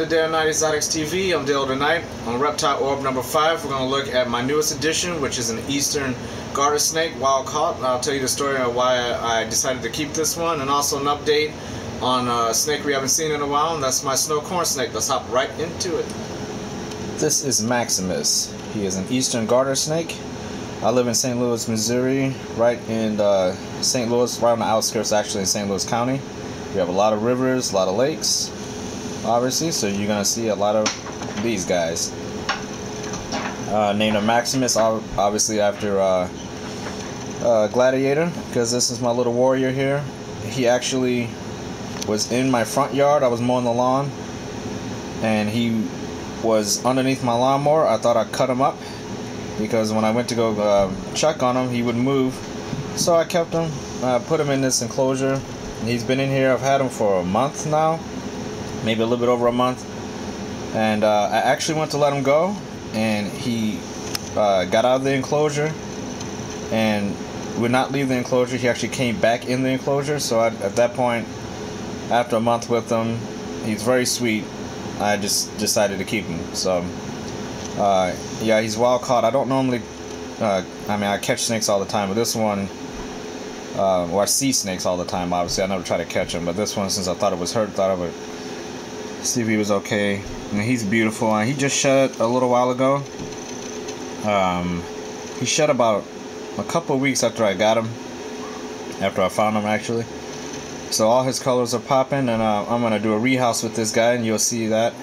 to Day and Night Exotics TV. I'm Dale tonight. On Reptile Orb number 5, we're going to look at my newest addition, which is an Eastern Garter snake, wild caught. I'll tell you the story of why I decided to keep this one, and also an update on a snake we haven't seen in a while, and that's my snow corn snake. Let's hop right into it. This is Maximus. He is an Eastern Garter snake. I live in St. Louis, Missouri, right in St. Louis, right on the outskirts actually in St. Louis County. We have a lot of rivers, a lot of lakes, obviously, so you're going to see a lot of these guys. Named him Maximus, obviously after Gladiator, because this is my little warrior here. He actually was in my front yard. I was mowing the lawn, and he was underneath my lawnmower. I thought I'd cut him up, because when I went to go check on him, he would move. So I kept him, put him in this enclosure. He's been in here. I've had him for a month now, maybe a little bit over a month. And I actually went to let him go, and he got out of the enclosure and would not leave the enclosure. He actually came back in the enclosure. So at that point, after a month with him, he's very sweet. I just decided to keep him. So yeah, he's wild caught. I don't normally I mean, I catch snakes all the time, but this one, well, I see snakes all the time, obviously. I never try to catch them, but this one, since I thought it was hurt, thought I would see if he was okay. And he's beautiful. And he just shed a little while ago. He shed about a couple of weeks after I got him, after I found him, actually. So all his colors are popping, and I'm going to do a rehouse with this guy, and you'll see that.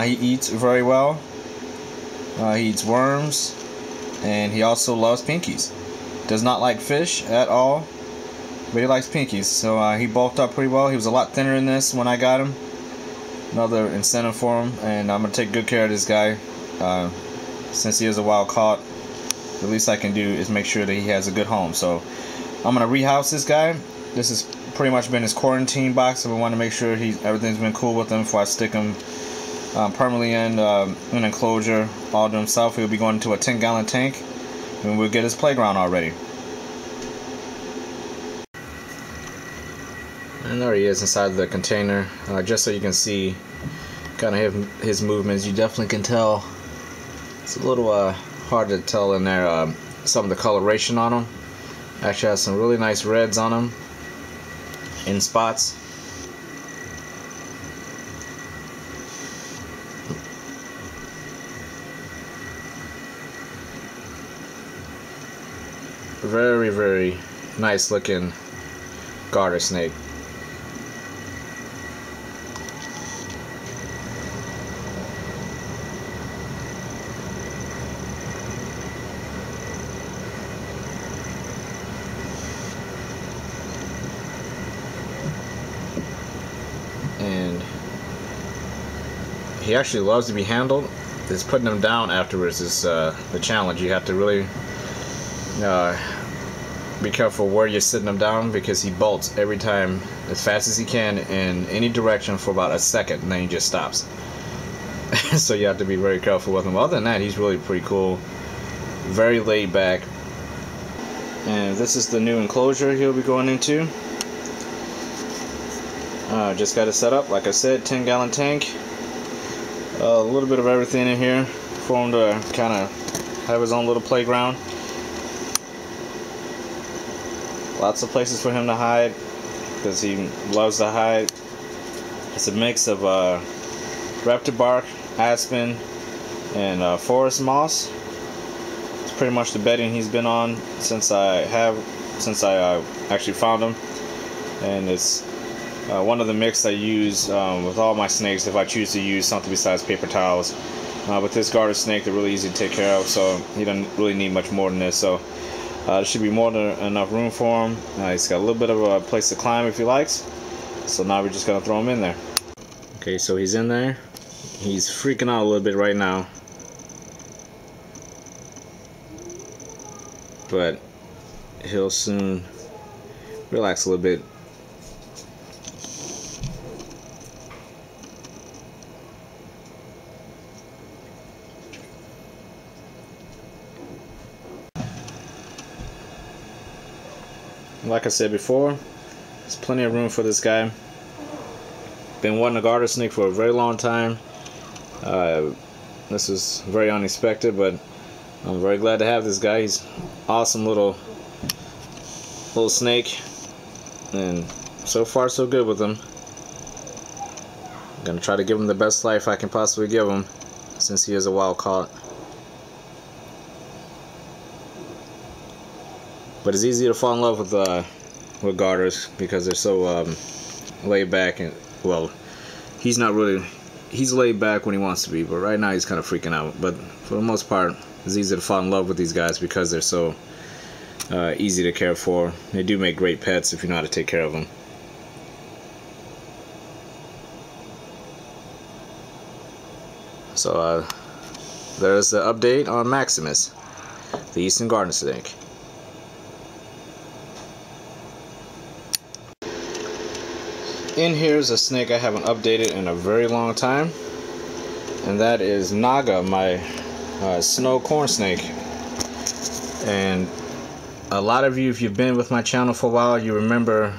He eats very well. He eats worms, and he also loves pinkies. Does not like fish at all, but he likes pinkies. So he bulked up pretty well. He was a lot thinner than this when I got him. Another incentive for him, and I'm going to take good care of this guy. Since he is a wild caught, the least I can do is make sure that he has a good home. So I'm going to rehouse this guy. This has pretty much been his quarantine box, so we want to make sure everything's been cool with him before I stick him permanently in an enclosure all to himself. He'll be going into a 10-gallon tank, and we'll get his playground already. And there he is inside the container. Just so you can see kind of his movements, you definitely can tell. It's a little hard to tell in there some of the coloration on him. Actually has some really nice reds on him in spots. Very, very nice looking garter snake. And he actually loves to be handled. It's putting him down afterwards is the challenge. You have to really be careful where you're sitting him down, because he bolts every time as fast as he can in any direction for about a second, and then he just stops. So you have to be very careful with him. Other than that, he's really pretty cool, very laid back. And this is the new enclosure he'll be going into. Just got it set up, like I said, 10-gallon tank. A little bit of everything in here for him to kind of have his own little playground. Lots of places for him to hide, because he loves to hide. It's a mix of reptile bark, aspen, and forest moss. It's pretty much the bedding he's been on since I actually found him, and it's one of the mix I use with all my snakes if I choose to use something besides paper towels. With this garter snake, they're really easy to take care of, so he doesn't really need much more than this. So there should be more than enough room for him. He's got a little bit of a place to climb if he likes. So now we're just going to throw him in there. Okay, so he's in there. He's freaking out a little bit right now, but he'll soon relax a little bit. Like I said before, there's plenty of room for this guy. been wanting a garter snake for a very long time. This was very unexpected, but I'm very glad to have this guy. He's awesome little snake, and so far so good with him. I'm gonna try to give him the best life I can possibly give him, since he is a wild caught. But it's easy to fall in love with garters because they're so laid back, and well, he's laid back when he wants to be, but right now he's kind of freaking out. But for the most part, it's easy to fall in love with these guys because they're so easy to care for. They do make great pets if you know how to take care of them. So there's the update on Maximus, the eastern garden snake. In here is a snake I haven't updated in a very long time, and that is Naga, my snow corn snake. And a lot of you, if you've been with my channel for a while, you remember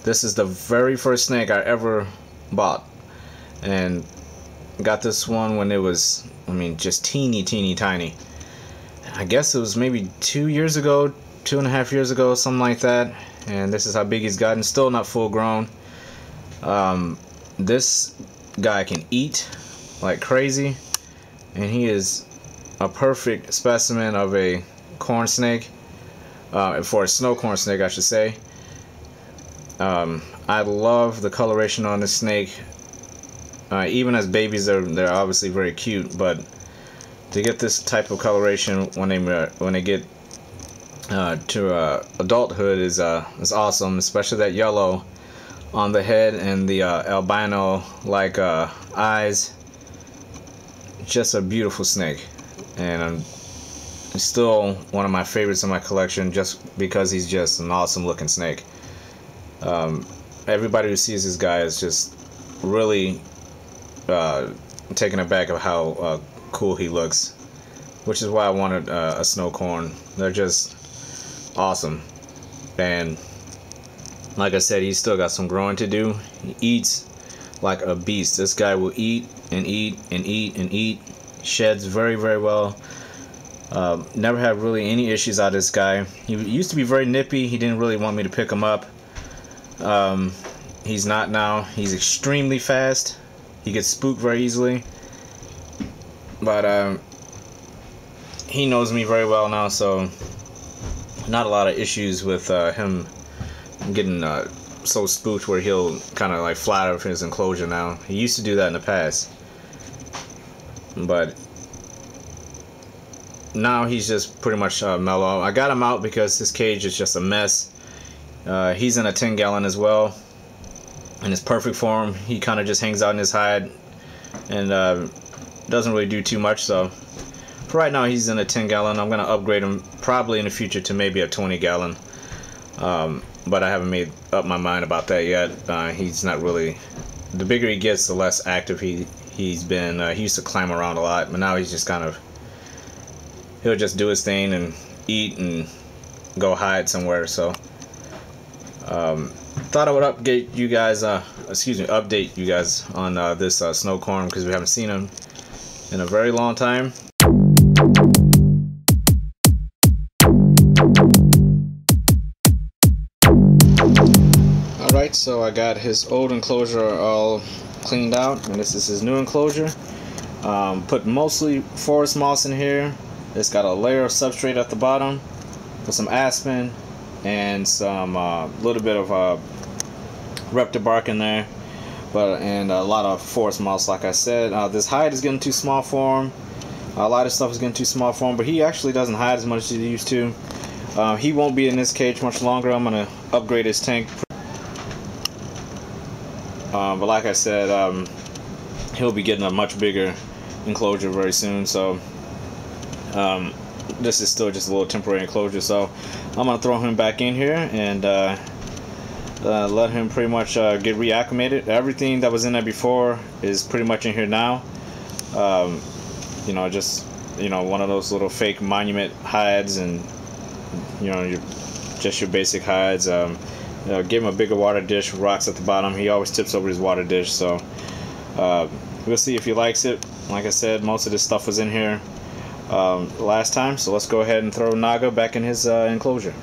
this is the very first snake I ever bought, and got this one when it was, I mean, just teeny tiny. I guess it was maybe 2 years ago, 2.5 years ago, something like that. And this is how big he's gotten. Still not full grown. This guy can eat like crazy, and he is a perfect specimen of a corn snake, for a snow corn snake, I should say. I love the coloration on this snake. Even as babies, they're obviously very cute, but to get this type of coloration when they get to adulthood is awesome, especially that yellow on the head and the albino like eyes. Just a beautiful snake, and it's still one of my favorites in my collection just because he's just an awesome looking snake. Everybody who sees this guy is just really taken aback of how cool he looks, which is why I wanted a snow corn. They're just awesome. And like I said, he's still got some growing to do. He eats like a beast. This guy will eat and eat and eat and eat. Sheds very well. Never had really any issues out of this guy. He used to be very nippy. He didn't really want me to pick him up. He's not now. He's extremely fast. He gets spooked very easily. But he knows me very well now, so not a lot of issues with him getting so spooked where he'll kind of like fly out of his enclosure now. He used to do that in the past, but now he's just pretty much mellow. I got him out because his cage is just a mess. He's in a 10-gallon as well, and it's perfect for him. He kind of just hangs out in his hide and doesn't really do too much. So for right now, he's in a 10-gallon. I'm gonna upgrade him probably in the future to maybe a 20-gallon. But I haven't made up my mind about that yet. He's not really. The bigger he gets, the less active he's been. He used to climb around a lot, but now he's just kind of. He'll just do his thing and eat and go hide somewhere. So thought I would update you guys. Update you guys on this snow corn, because we haven't seen him in a very long time. Alright, so I got his old enclosure all cleaned out, and this is his new enclosure. Put mostly forest moss in here. It's got a layer of substrate at the bottom with some aspen and some little bit of Reptile bark in there, and a lot of forest moss, like I said. This hide is getting too small for him. A lot of stuff is getting too small for him, but he actually doesn't hide as much as he used to. He won't be in this cage much longer. I'm going to upgrade his tank. But like I said, he'll be getting a much bigger enclosure very soon. So this is still just a little temporary enclosure. So I'm going to throw him back in here and let him pretty much get reacclimated. Everything that was in there before is pretty much in here now. You know, just one of those little fake monument hides, and just your basic hides. Gave him a bigger water dish, rocks at the bottom. He always tips over his water dish, so we'll see if he likes it. Like I said, most of this stuff was in here last time, so let's go ahead and throw Naga back in his enclosure.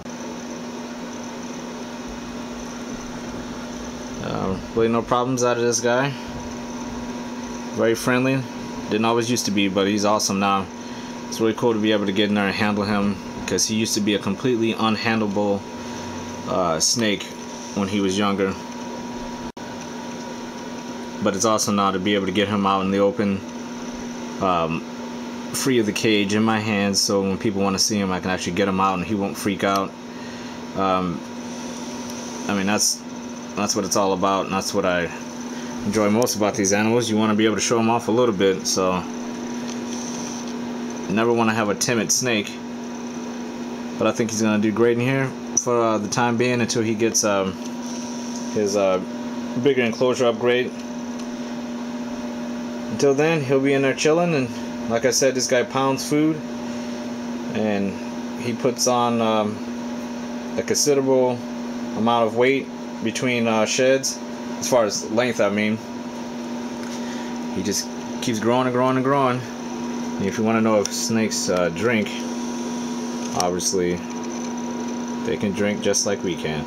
Really no problems out of this guy. Very friendly. Didn't always used to be, but he's awesome now. It's really cool to be able to get in there and handle him, because he used to be a completely unhandleable snake when he was younger. But it's awesome now to be able to get him out in the open, free of the cage, in my hands, so when people want to see him, I can actually get him out and he won't freak out. I mean, that's what it's all about, and that's what I enjoy most about these animals. You want to be able to show them off a little bit, so you never want to have a timid snake. But I think he's going to do great in here for the time being, until he gets his bigger enclosure upgrade. Until then, he'll be in there chilling, and like I said, this guy pounds food, and he puts on a considerable amount of weight between sheds, as far as length, I mean. He just keeps growing and growing and growing. And if you want to know if snakes drink, obviously they can drink just like we can.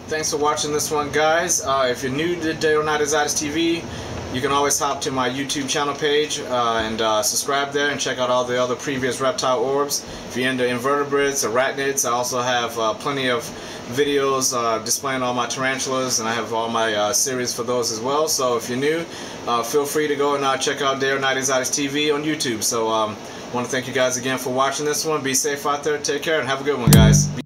Thanks for watching this one, guys. If you're new to Day or Night Exotics TV, you can always hop to my YouTube channel page and subscribe there and check out all the other previous reptile orbs. If you're into invertebrates, arachnids, I also have plenty of videos displaying all my tarantulas, and I have all my series for those as well. So if you're new, feel free to go and check out Day or Night Exotics TV on YouTube. So I want to thank you guys again for watching this one. Be safe out there, take care, and have a good one, guys.